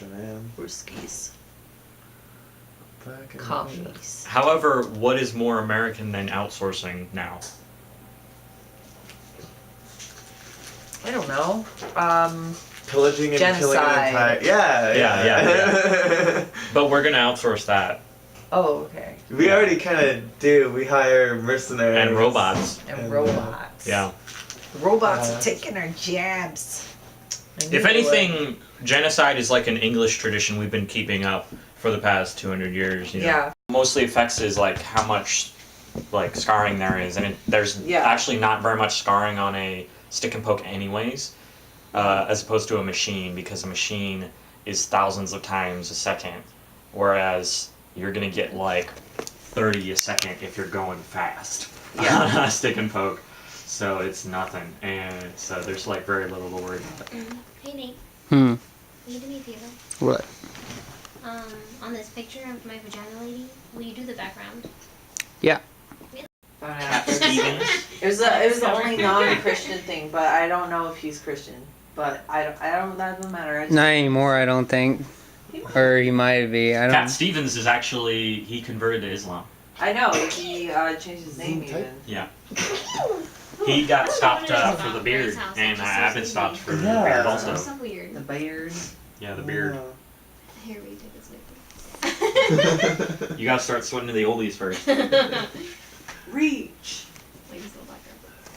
Brewskis. Back in Coffees. However, what is more American than outsourcing now? I don't know. Pillaging and killing an Genocide. entire. Yeah. Yeah. But we're gonna outsource that. Oh, okay. We already kind of do. We hire mercenaries And robots. And robots. Yeah. Robots are taking our jabs. If anything, genocide is like an English tradition we've been keeping up for the past 200 years. You know? Yeah. Mostly affects is like how much like scarring there is, and there's actually not very much scarring on a stick and poke anyways, as opposed to a machine, because a machine is thousands of times a second, whereas you're gonna get like 30 a second if you're going fast on a stick and poke. So it's nothing, and so there's like very little to worry about. Hey Nate. Hmm. Will you do me a favor? What? On this picture of my vagina lady, will you do the background? Yeah. Stevens. It was the only non-Christian thing, but I don't know if he's Christian. But I don't. That doesn't matter. I just, Not anymore, I don't think. Or he might be. I Cat don't. Stevens is actually, he converted to Islam. I know he changed his name even. Yeah. He got stopped for the beard, and I've been stopped for the beard That's also. so weird. The beard. Yeah, the beard. Here, will you take this with You gotta start sweating to the oldies first. Reach.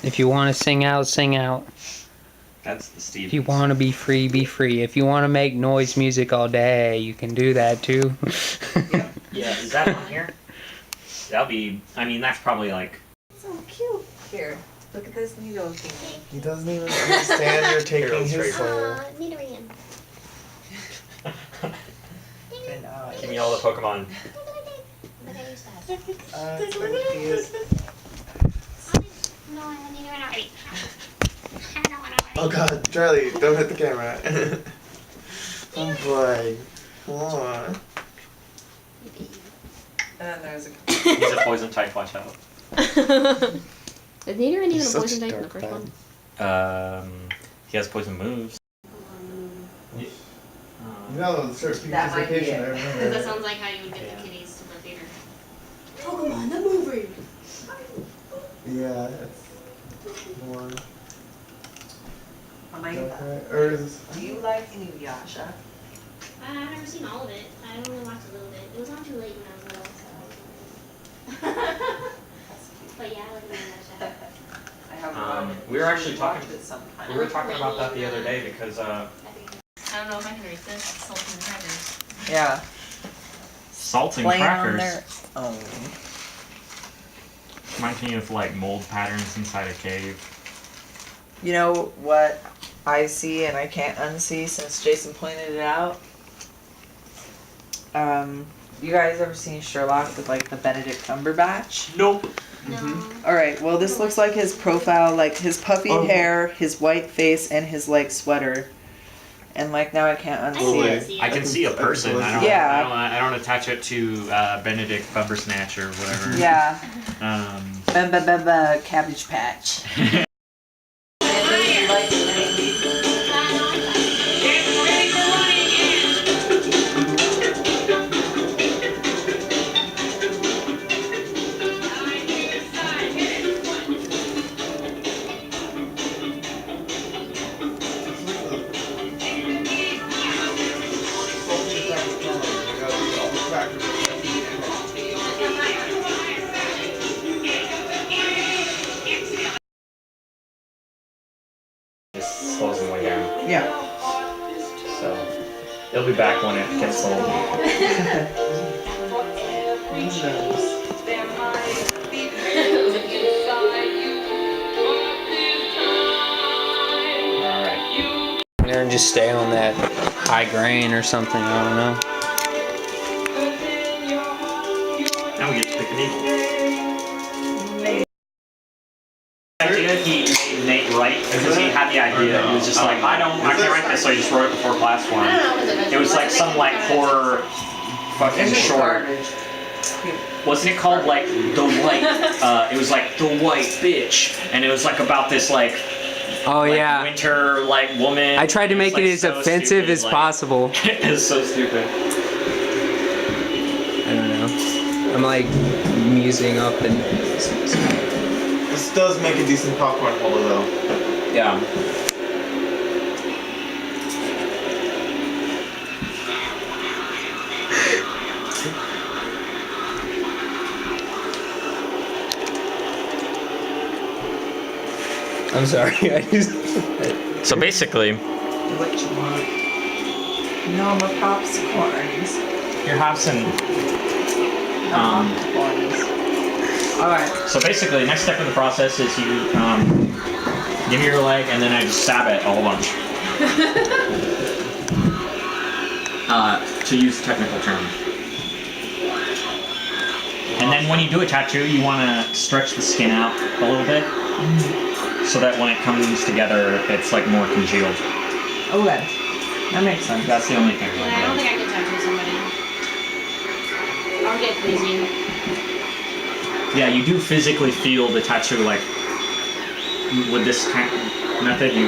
If you want to sing out, sing out. That's the Stevens. If you want to be free, be free. If you want to make noise music all day, you can do that too. Yeah, is that on here? That'll be, I mean, that's probably like... So cute. Here, look at this needle thing. He doesn't even understand you're taking his soul. Need a ring. Give me all the Pokemon. But I used to have. Confused. No, I need a ring already. Oh god, Charlie, don't hit the camera. Oh boy. Come on. And then there's a. He's a poison type, watch out. Is Nidoran even a Such poison type in the dark first one? He has poison moves. No, sure, Peach's That might be Vacation, it. I Because that remember. sounds like how you would get the kitties to the theater. Pokemon the movie. Yeah, it's more. Amanda, Or is do you like Inuyasha? I've never seen all of it. I only watched a little bit. It was on too late when I was little. But yeah, I like Inuyasha. I haven't we were actually talking- watched it sometime. We were talking about that the other day because, I don't know if I can read this. Salt and crackers. Yeah. salt and Playing on crackers their own. reminds me of like mold patterns inside a cave. You know what I see and I can't unsee since Jason pointed it out? You guys ever seen Sherlock with like the Benedict Cumberbatch? Nope. No. Alright, well this looks like his profile, like his puffy Oh. hair, his white face, and his like sweater. And like now I can't I unsee see it. it. I can see a person. Yeah. I don't attach it to Benedict Bumbersnatch or whatever. Yeah. Um, Cabbage Patch. just slows them way down. Yeah. So they'll be back when it gets sold. Alright. Or just stay on that high grain or something. I don't know. Now we get to pick an eagle. Idea he made Nate write because he had the idea. He was just like, I can't write this, so he just wrote it before class for him. It was like some like horror fucking short. Wasn't it called like the white? It was like the white bitch, and it was like about this like Oh like, yeah. winter like woman. I tried to make It's, like, it as so offensive stupid, as like- possible. It's so stupid. I don't know. I'm like musing up and. This does make a decent popcorn holder though. Yeah. I'm sorry. I just. So basically, What you want? No more popscorns. you're having. No popcorns. Alright. So basically, next step of the process is you give me your leg, and then I just stab it a whole bunch. To use the technical term. And then when you do a tattoo, you want to stretch the skin out a little bit, so that when it comes together, it's like more congealed. Okay. That makes sense. That's the only thing. Yeah, I don't think I can tattoo somebody. I'll get crazy. Yeah, you do physically feel the tattoo, like with this method. You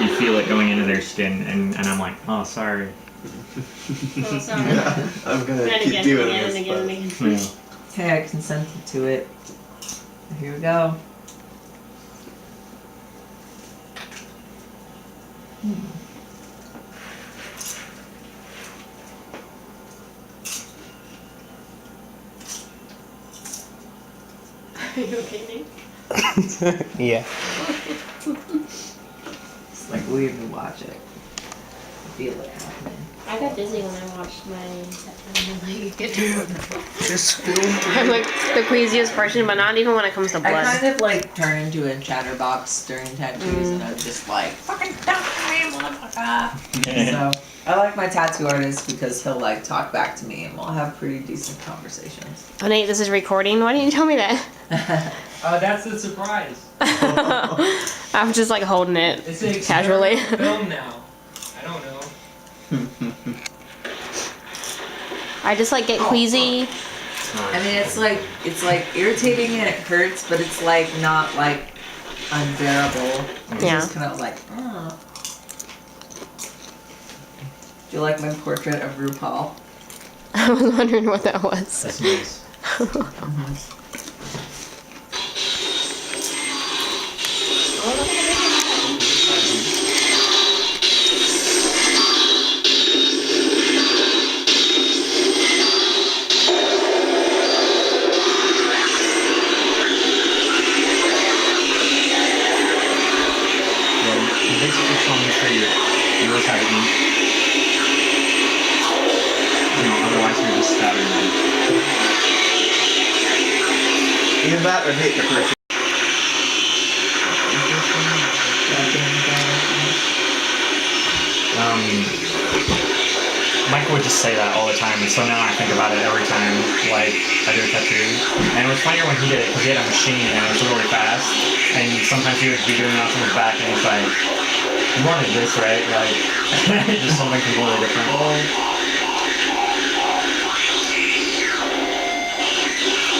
you feel it going into their skin, and I'm like, oh, sorry. Oh, sorry. Yeah, I'm gonna And keep again, doing again, this. and again, but- and again. Yeah. Okay, I consented to it. Here we go. Are you okay, Nick? Yeah. It's like weird to watch it. I feel it happening. I got dizzy when I watched my Just film. I'm like the queasiest person, but not even when it comes to I blood. kind of like turn into a chatterbox during tattoos and I'm just like, fucking don't me, motherfucker. So I like my tattoo artist because he'll like talk back to me and we'll have pretty decent conversations. Oh, Nate, this is recording. Why didn't you tell me that? That's the surprise. I'm just like holding it It's an casually. film now. I don't know. I just like get queasy. I mean, it's like irritating and it hurts, but it's like not like unbearable. It's Yeah. just kind of like, oh. Do you like my portrait of RuPaul? I was wondering what that was. That's nice. You basically just want to make sure you always have ink. You know, otherwise you're just stabbing them. Either that or hate the person. Michael would just say that all the time, and so now I think about it every time, like, I do a tattoo. And it was funnier when he did it, because he had a machine, and it was really fast, and sometimes he would be doing it on someone's back, and he's like, you wanted this, right? Like, just something completely different.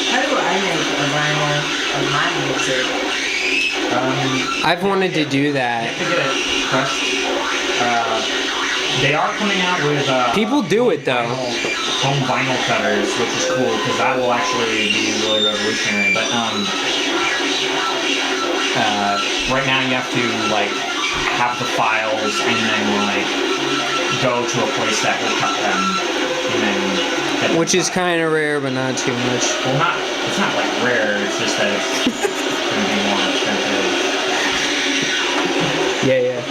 How do I make a vinyl of my music? I've wanted to do You that. have to get it pressed. They are coming out with People do it though. home vinyl cutters, which is cool because that will actually be really revolutionary. But right now you have to like have the files and then like go to a place that will cut them, and then get them Which is cut. kind of rare, but not too much. Well, it's not like rare. It's just that it's gonna be more expensive. Yeah, yeah.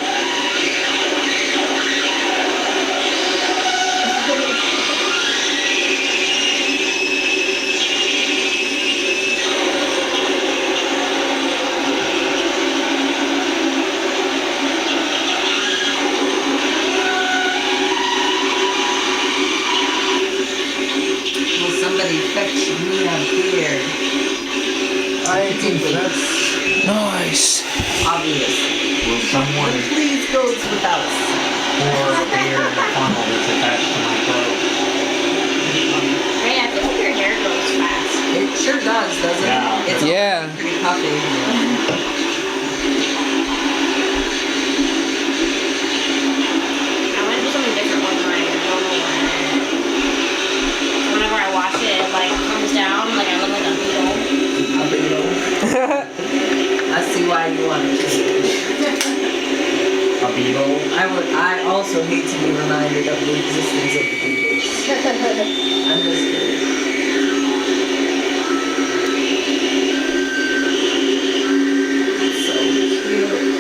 Will somebody fetch me a beer? I think that's Nice. obvious. Will someone Please goes without. pour beer in a funnel that's attached to my throat? Hey, I think your hair grows fast. It sure does, doesn't Yeah. it? It's Yeah. pretty puffy. Look, I also hate to be reminded of the existence of the Beatles. I'm just kidding. So cute.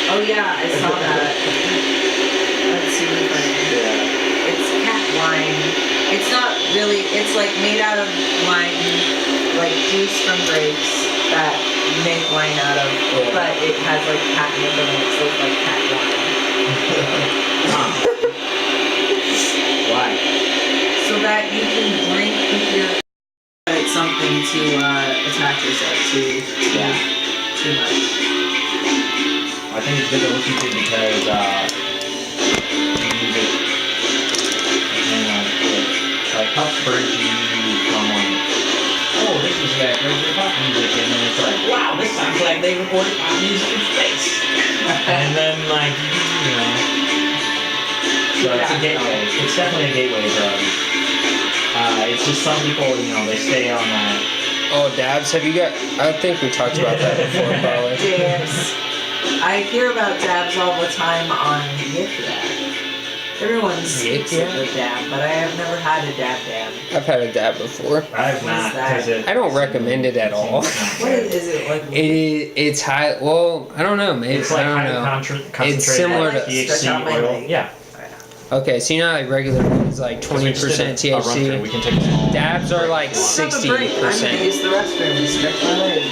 Oh yeah, I saw that. That's super funny. Yeah. It's cat wine. It's not really, it's like made out of wine, like juice from grapes that you make wine out of, but it has like cat nip in it, so it's like cat wine. Why? So that you can drink with your, it's something to attach yourself to. Yeah. Too much. I think it's good to listen to because you use it and like helps bridge you from like, oh, this is like regular pop music, and then it's like, wow, this sounds like they recorded pop music in space. And then like you know, so it's a gateway. It's definitely a gateway drug. It's just some people, you know, they stay on that. Oh, dabs, have you got... I think we talked about that before, probably. Dabs. I hear about dabs all the time on Yik Yak. Everyone speaks of a dab, but I have never had a dab. I've had a dab before. I have What not, is that? because I don't recommend it at all. What is it like? It's high... Well, I don't know, maybe. It's like I don't highly know. concentrated similar to- THC oil. Yeah. Okay, so you know like regular weed is like 20% THC. We can take a small Dabs are like Let's have a break. I'm gonna 60%. use the restroom to stretch my leg.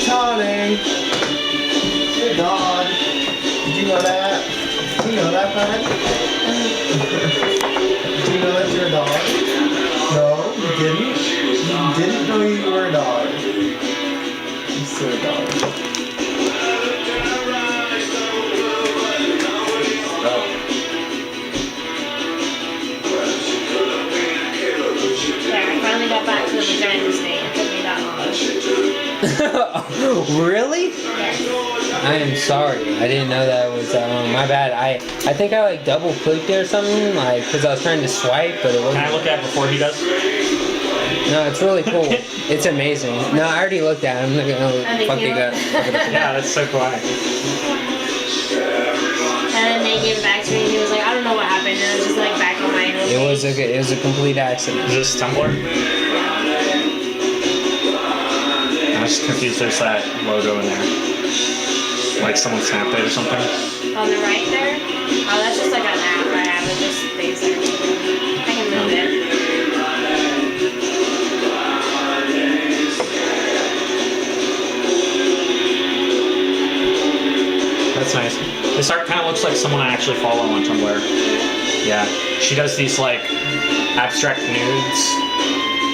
Charlie! Good dog. Did you know that? Did you know that, Bud? Did you know that's your dog? No, you didn't? You didn't know you were a dog. You're still a dog. Yeah, I finally got back to the vagina state. It took me that long. Really? Yes. I am sorry. I didn't know that was that long. My bad. I think I like double clicked it or something, like because I was trying to swipe, but it wasn't. Can I look at it before he does? No, it's really cool. It's amazing. No, I already looked at it. I'm not gonna fuck you guys. Yeah, that's so quiet. And then they gave it back to me, and he was like, I don't know what happened. And it was just like back on my own. It was a complete accident. Is this Tumblr? I was confused. There's that logo in there. Like someone snapped it or something. On the right there? Oh, that's just like an app I have. It just stays there. I can move it. That's nice. This art kind of looks like someone I actually follow on Tumblr. Yeah, she does these like abstract nudes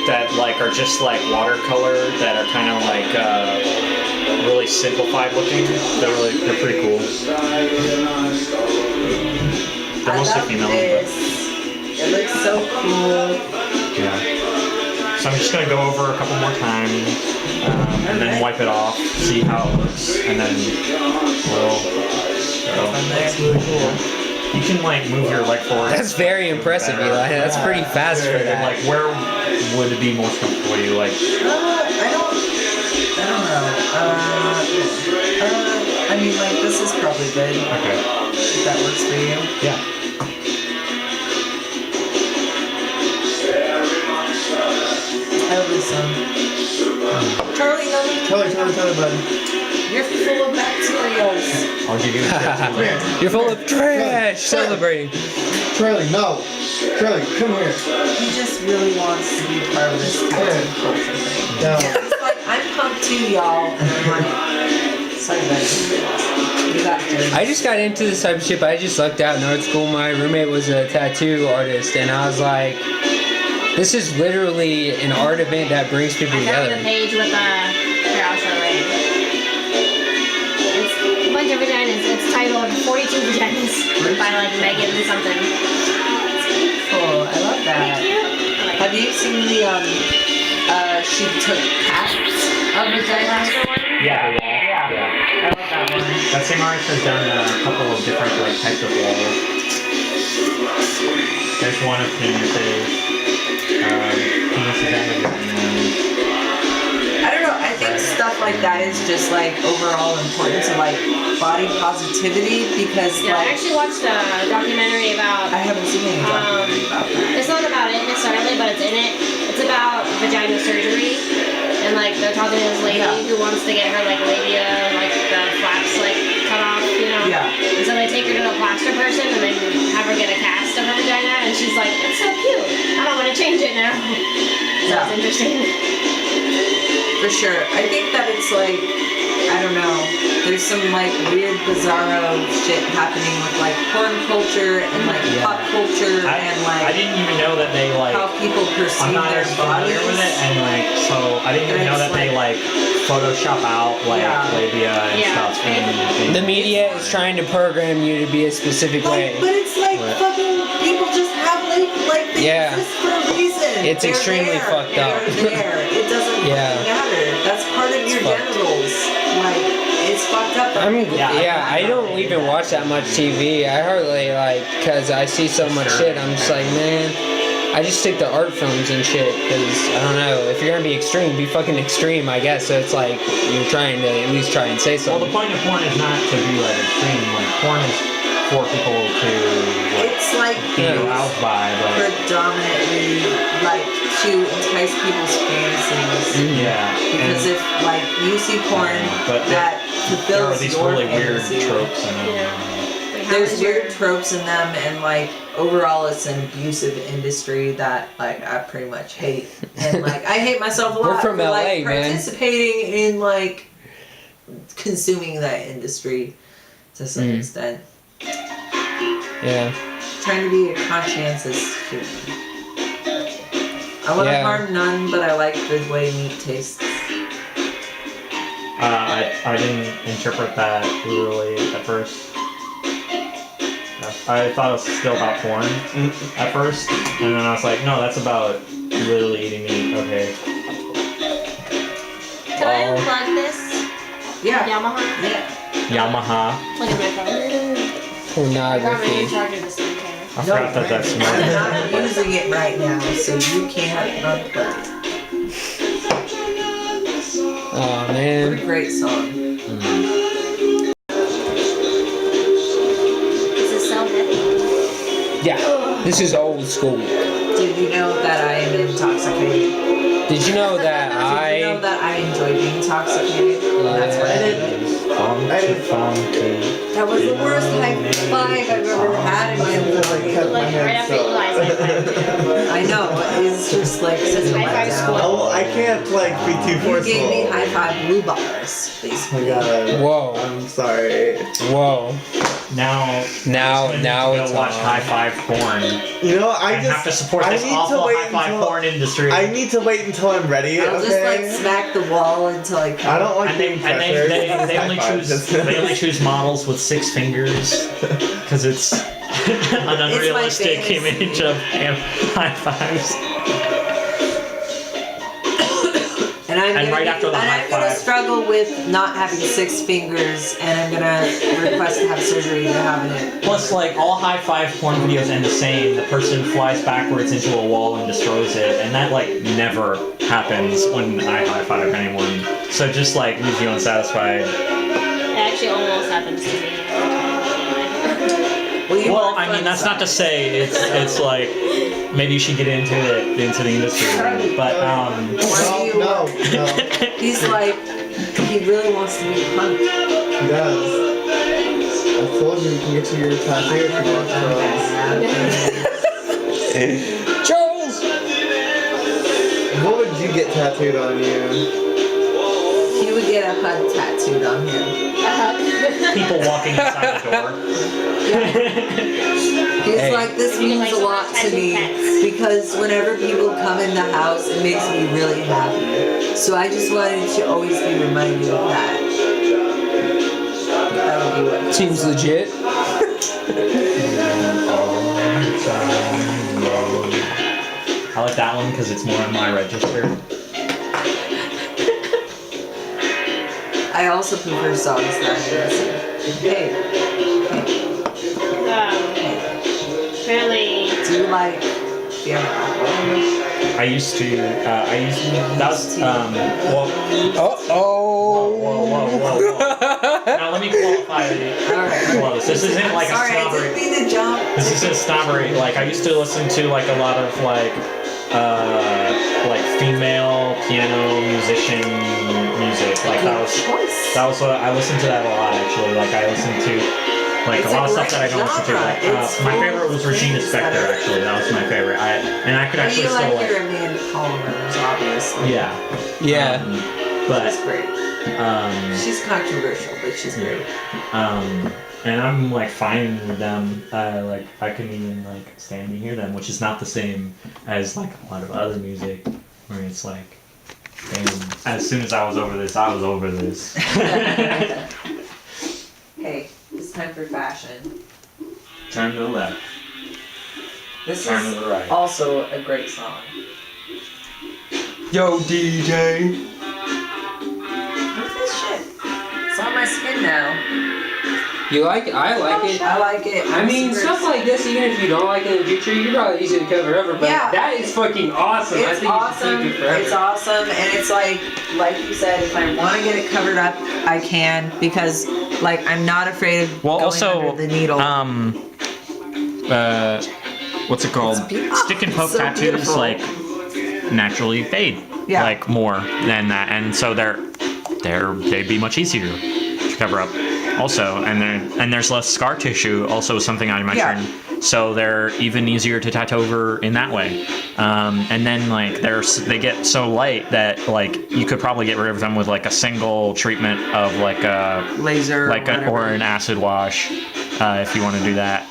that like are just like watercolor that are kind of like really simplified looking. They're pretty cool. They're I mostly love female, this. It looks so cool. but yeah. So I'm just gonna go over a couple more times and then wipe it off, see how it looks, and then we'll go. That's really cool. You can like move your leg forward. That's very impressive, Eli. That's pretty fast for that. Like, where would it be most comfortable for you? Like, I don't know. I mean, like, this is probably good. okay, If that works for you. yeah. I love this song. Charlie, no, Charlie, buddy. you're full of bacterias. I'll give you a Come here. You're full of trash. Celebrating. Charlie, no. Charlie, come here. He just really wants to be part of this tattoo culture thing. No. He's like, I'm pumped too, y'all. And I'm like, sorry, buddy. You got this. I just got into this type of shit, but I just lucked out in art school. My roommate was a tattoo artist, and I was like, this is literally an art event that brings people I found the together. page with here, I'll show it. It's a bunch of vaginas. It's titled 42 Vaginas by like Megan something. Cool. I love that. Thank you. Have you seen the she took cats of vaginas? Yeah. I love that one. That same artist has done a couple of different like types of walls. There's one of penises and I don't know. I think stuff like that is just like overall important to like body positivity because Yeah, I like actually watched a documentary about. I haven't seen any documentary about that. It's not about it necessarily, but it's in it. It's about vagina surgery, and like they're talking to this lady Yeah. who wants to get her like labia, like the flaps, like cut off, you know. Yeah. And so they take her to a plaster person and then have her get a cast of her vagina, and she's like, "It's so cute. I don't want to change it now." So Yeah. it's interesting. For sure. I think that it's like, I don't know, there's some like weird bizarro shit happening with like porn culture and like pop culture and I like didn't even know that they like. how people perceive I'm not their as familiar bodies. with it, and like, so I didn't even And know it's that they like Photoshop out like Yeah. labia and Yeah. stuff. And The media is trying to program you to be a specific way. Like, but it's like What? fucking people just have like they Yeah. exist for a reason. It's They're extremely there. fucked up. They're there. It doesn't Yeah. fucking matter. That's part of your fucked. genitals. Like it's fucked up. I don't even watch that much TV. I hardly like, cause I see so much shit. I'm just like, man, I just stick to art films and shit. Cause I don't know, if you're gonna be extreme, be fucking extreme, I guess. So it's like you're trying to at least try and say well, the something. point of porn is not to be like extreme. Like porn is for people to like It's like be Yeah. aroused by, but predominantly like to entice people's fantasies. yeah. Because And if like you see porn but that there are fulfills these your really weird fantasy, tropes in them. Yeah. Like, how there's is your- weird tropes in them, and like overall, it's an abusive industry that like I pretty much hate, and like I hate myself a lot We're from for, LA, like, man. participating in like consuming that industry to some extent. Yeah. Trying to be a conscientious human. I want to Yeah. harm none, but I like the way meat tastes. I didn't interpret that literally at first. I thought it was still about porn at first, and then I was like, no, that's about literally eating meat. Okay. Can I unplug this Yeah. Yamaha? Yeah. Yamaha. Plug in my phone. I got my new Pornography. charger this time. I forgot that that's I'm more. not using it right now, so you can't unplug it. Oh What a man. great song. This is so heavy. Yeah. This is old school. Did you know that I am intoxicated? Did you know that Did you know that I enjoy being intoxicated? That's what I did. That was the worst high five I've ever had in my life. Like right after you realize it. I know, it's just like such a High five letdown. squad. Oh, I can't like be too You forceful. gave me high five blue bars, Oh my basically. god. Whoa. I'm sorry. Whoa. Now Now go it's watch on. high five porn. You know, I and just have to support I this need to awful wait high five until- porn industry. I need to wait until I'm ready. I'll just like Okay. smack the wall until I come. I don't like and they, being and pressured. they only High five. choose they only choose models with 6 fingers because it's an unrealistic fantasy. image of high fives. And I'm And gonna, right after the high I'm gonna five- struggle with not having 6 fingers, and I'm gonna request to have surgery to having it. Plus, like all high five porn videos end the same. The person flies backwards into a wall and destroys it, and that like never happens when I high five anyone. So it just like leaves you unsatisfied. It actually almost happens to me. Well, I mean that's not to say it's like maybe you should get into the industry, but No. He's like, he really wants to be a punk. He does. I told you we can get you your tattoo if you want to. Charles! What would you get tattooed on you? He would get a HUD tattooed on him. People walking inside the door. He's Hey. like, this Maybe means like a lot to me because whenever people come in the house, it makes me really happy. So I just wanted to always be reminded of that. That would be what. Seems legit. I like that one because it's more on my register. I also prefer songs that I listen. Hey, Really. do you like Fiona Apple? I used to. That was. Well. Whoa. Now let me qualify. Alright. Close. This isn't like a Sorry, I snobbery. didn't mean to jump. This isn't snobbery. Like I used to listen to like a lot of like female piano musician music. Like that was what I listened to that a lot actually. Like I listened to like It's a lot a of stuff that I great don't listen to. genre. Like It's my full favorite of was Regina things Spektor that are- actually. That was my favorite. I could And actually you still like your Amanda Palmer's, obviously. yeah. Yeah. But She's great. She's controversial, but she's great. and I'm like fine with them. Like I can even like stand to hear them, which is not the same as like a lot of other music, where it's like, damn. As soon as I was over this, I was over this. Hey, it's time for fashion. Turn to the left. This Turn to is the right. also a great song. Yo, DJ. What's this shit? It's on my skin now. You like it? I like it. I like it. I mean, stuff like this, even if you don't like it in the future, you can probably use it to cover over. But Yeah. that is fucking awesome. I It's think awesome. you should keep it forever. It's awesome, and it's like you said, if I want to get it covered up, I can because, like, I'm not afraid of Well, going also, under the needle. What's it called? It's beautiful. Stick and poke It's so tattoos beautiful. like naturally fade. Yeah. Like more than that, and so they'd be much easier to cover up. Also, and there's less scar tissue. Also, something I mentioned. So they're even easier to tattoo over in that way. And then like they get so light that like you could probably get rid of them with like a single treatment of like a Laser, or an acid wash, if you want to do that.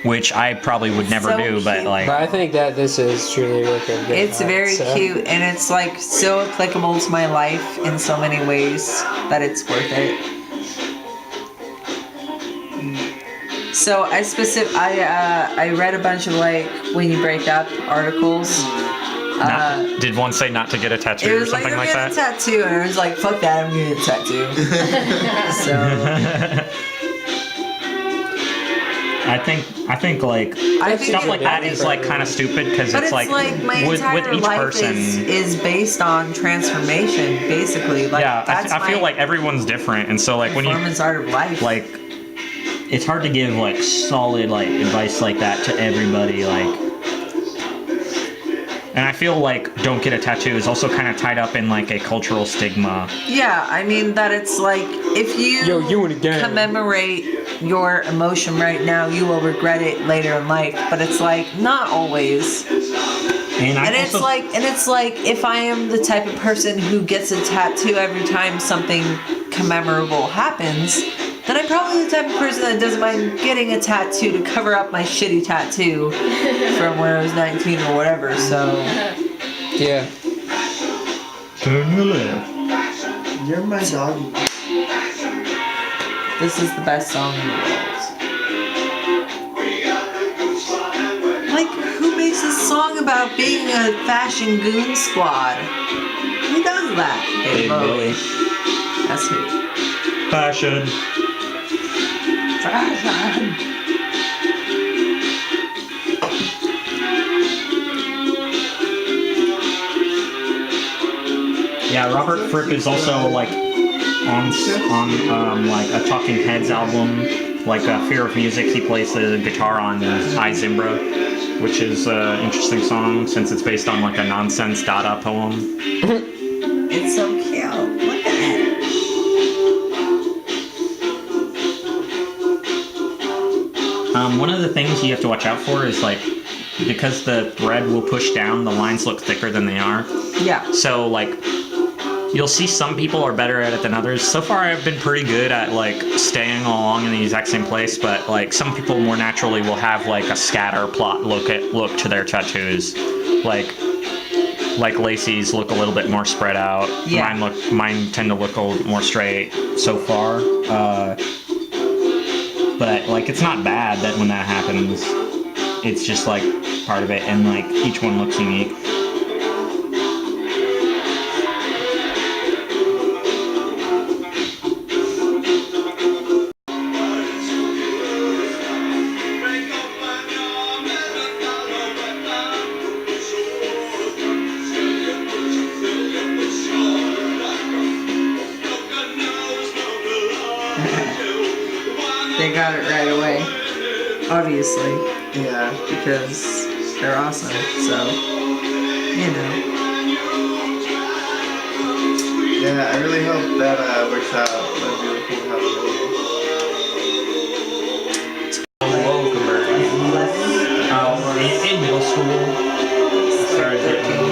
Which I probably would never So do, but cute. like. But I think that this is truly working good. It's very cute, and it's like so applicable to my life in so many ways that it's worth it. So I read a bunch of like when you break up articles. Did one say not to get a tattoo It or was like, something "Don't like get a that? tattoo," and I was like, "Fuck that! I'm gonna get a tattoo." So I think like I think stuff it- like that is like kind of stupid because But it's like my with entire each life person. is based on transformation, basically. Like, Yeah, that's I feel my like everyone's different, and so like when you performance art of life. like, it's hard to give like solid like advice like that to everybody like. And I feel like don't get a tattoo is also kind of tied up in like a cultural stigma. Yeah, I mean that it's like if you Yo, you and again. commemorate your emotion right now, you will regret it later in life. But it's like not always. And It's like if I am the type of person who gets a tattoo every time something commemorable happens, then I'm probably the type of person that doesn't mind getting a tattoo to cover up my shitty tattoo from when I was 19 or whatever. So Yeah. turn the left. You're my dog. this is the best song in the world. Like, who makes a song about being a fashion goon squad? Who does that? Hey, Billy. That's who. Fashion. Fashion. Yeah, Robert Fripp is also like on like a Talking Heads album, like Fear of Music. He plays the guitar on I Zimbra, which is an interesting song since it's based on like a nonsense Dada poem. It's so cute. Look at it. One of the things you have to watch out for is like because the thread will push down, the lines look thicker than they are. Yeah. So like you'll see some people are better at it than others. So far, I've been pretty good at like staying along in the exact same place, but like some people more naturally will have like a scatter plot look to their tattoos, like Lacey's look a little bit more spread out. Yeah. Mine tend to look a little more straight so far. But like it's not bad that when that happens, it's just like part of it, and like each one looks unique. They got it right away. Obviously, Yeah. because they're awesome. So, you know. Yeah, I really hope that works out. That'd be really cool to have a In middle school, started getting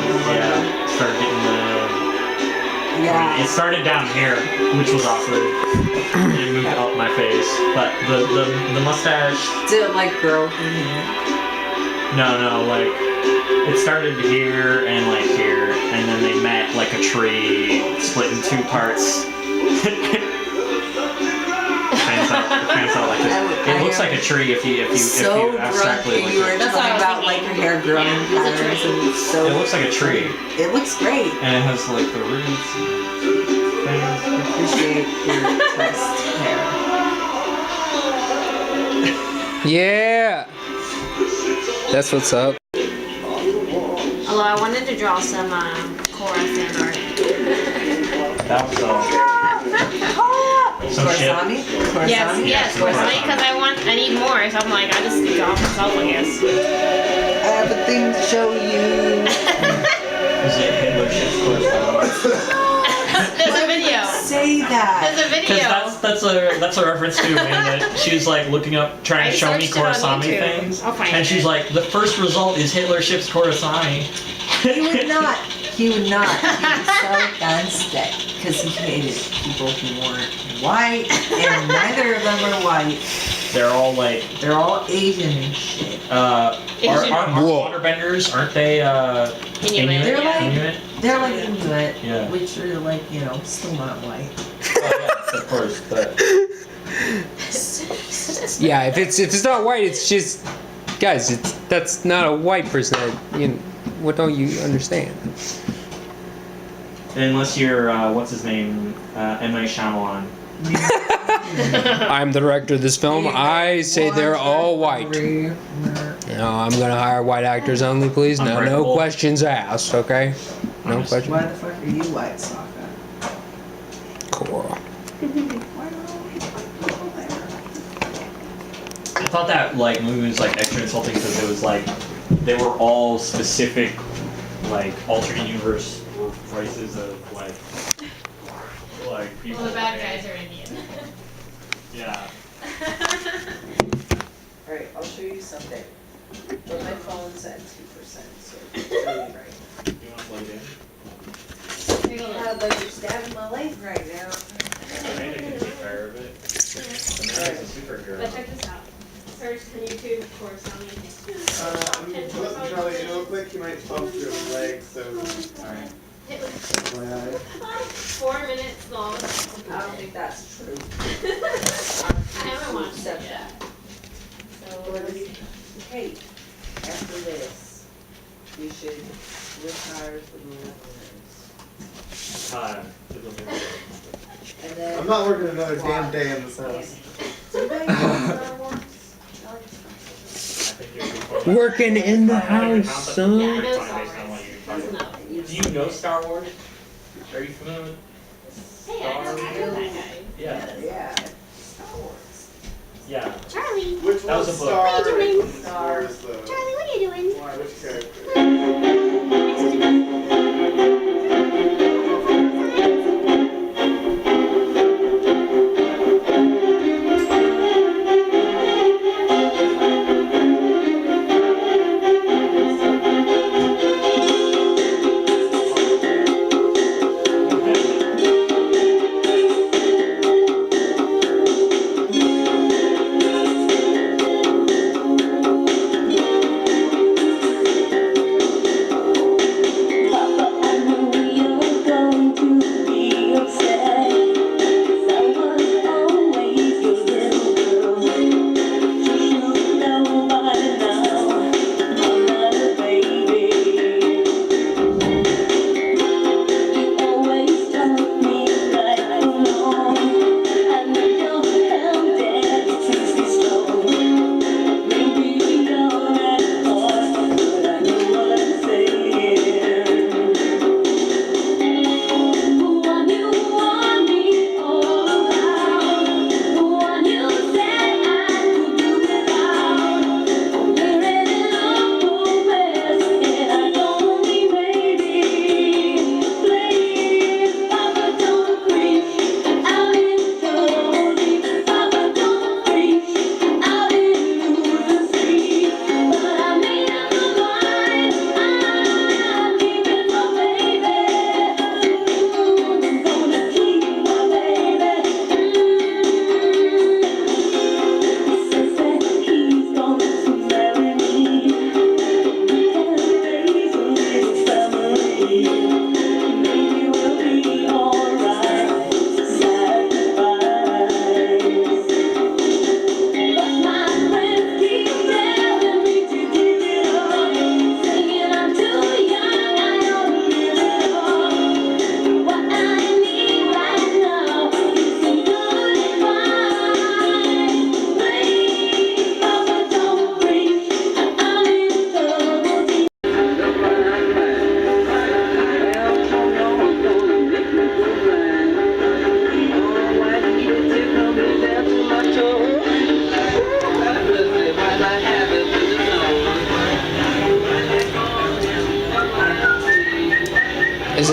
Yeah. it started down here, which was awkward. It moved up my face, but the mustache. Did it like grow from here? No, like it started here and like here, and then they met like a tree, split in two parts. Fans out like this. It looks like a tree if you So abstractly drunk look you at were it. That's what I talking was about like thinking. your hair growing Yeah, it's a patterns tree. and it's so It looks like a tree, it looks great. and it has like the roots. And things. Appreciate your chest hair. Yeah. That's what's up. Although I wanted to draw some Korra fan art. That was some shit. Korsani? Yes, Korsani? yes, because I need more, so I'm like, I just draw myself, I guess. I have a thing to show you. Is it Hitler shit's Korsani? There's a video. Say that. There's a video. Because that's a reference to Amanda. She's like looking up, trying I to show me searched it on Korosami YouTube. things, I'll find and she's it. like, the first result is Hitler ships Korosami. He would not. He would not. He was so against it because he hated people who weren't white, and neither of them are white. They're all like, They're all Asian and shit. Asian. are Whoa. waterbenders? Aren't they Inuit. They're like Inuit? they're like Inuit, Yeah. which are like still not white. Oh, yeah, of course, but Yeah, if it's not white, it's just guys. That's not a white person. What don't you understand? unless you're what's his name, M. Night Shyamalan. I'm the director of this film. I say they're all white. No, I'm gonna hire white actors only, please. No Unbreakable. questions asked. Okay, no Honest. questions. Why the fuck are you white, Sokka? Cool. Why are all these people there? I thought that like movie was like extra insulting because it was like they were all specific like alternate universe races of like people. Well, the bad guys are Indian. Yeah. Alright, I'll show you something. But my phone's at 2%, so it's really right. You want to plug in? God, like you're stabbing my life right now. Amanda can take care of it. Amanda's a superhero. But check this out. Search on YouTube Korosami. Charlie, it looks like you might bump your leg, so. Alright. It was FYI. 4 minutes long. I don't think that's true. I haven't watched it Accept yet. that. So, Hey, after this, we should retire from the Lemoners. And then. I'm not working another damn day in this house. Do you guys know Star Wars? Working in the house, yeah, I son. know Star Wars. That's enough. Do you know Star Wars? Are you familiar with? Hey, I know that guy. Yeah. Yeah. Star Wars. Yeah. Charlie. Which That was one's a book. Star? What are you doing? Which Wars, though? Charlie, what are you doing? Which character?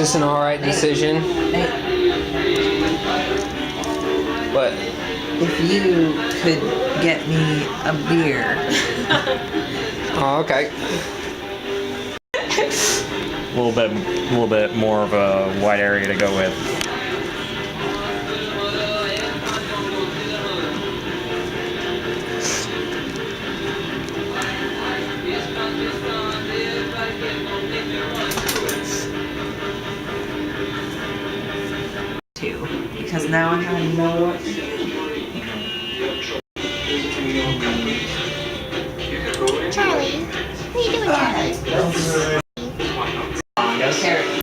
this an alright decision? Hey, What? if you could get me a beer. Oh, okay. A little bit more of a wide area to go with. Too, because now I know what to do. Charlie, what are you doing, Charlie?